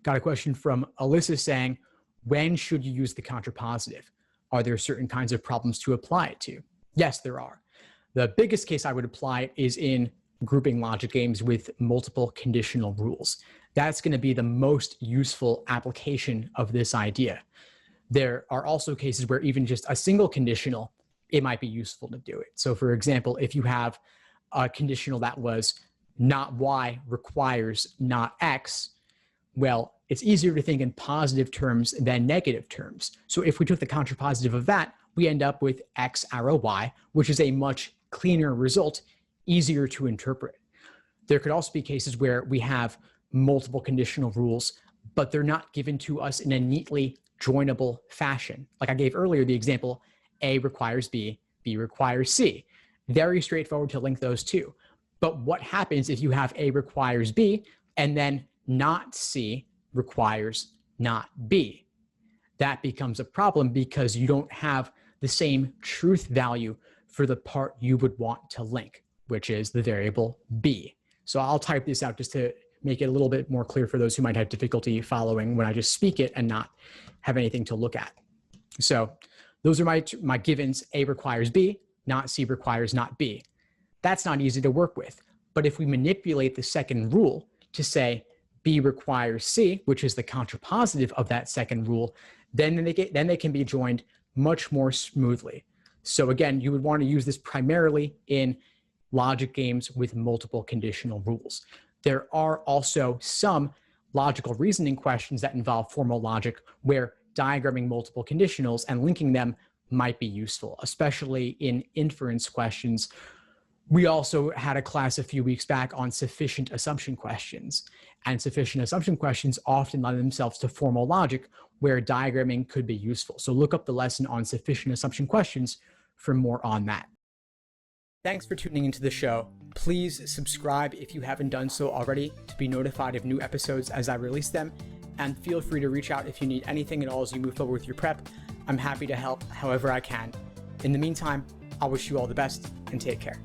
Got a question from Alyssa saying, when should you use the contrapositive? Are there certain kinds of problems to apply it to? Yes, there are. The biggest case I would apply it is in grouping logic games with multiple conditional rules. That's going to be the most useful application of this idea. There are also cases where even just a single conditional, it might be useful to do it. So for example, if you have a conditional that was not Y requires not X, well, it's easier to think in positive terms than negative terms. So if we took the contrapositive of that, we end up with X arrow Y, which is a much cleaner result, easier to interpret. There could also be cases where we have multiple conditional rules, but they're not given to us in a neatly joinable fashion. Like I gave earlier the example, A requires B, B requires C. Very straightforward to link those two. But what happens if you have A requires B and then not C requires not B? That becomes a problem because you don't have the same truth value for the part you would want to link, which is the variable B. So I'll type this out just to make it a little bit more clear for those who might have difficulty following when I just speak it and not have anything to look at. So those are my givens. A requires B, not C requires not B. That's not easy to work with. But if we manipulate the second rule to say B requires C, which is the contrapositive of that second rule, then they can be joined much more smoothly. So again, you would want to use this primarily in logic games with multiple conditional rules. There are also some logical reasoning questions that involve formal logic where diagramming multiple conditionals and linking them might be useful, especially in inference questions. We also had a class a few weeks back on sufficient assumption questions, and sufficient assumption questions often lend themselves to formal logic where diagramming could be useful. So look up the lesson on sufficient assumption questions for more on that. Thanks for tuning into the show. Please subscribe if you haven't done so already to be notified of new episodes as I release them, and feel free to reach out if you need anything at all as you move forward with your prep. I'm happy to help however I can. In the meantime, I'll wish you all the best and take care.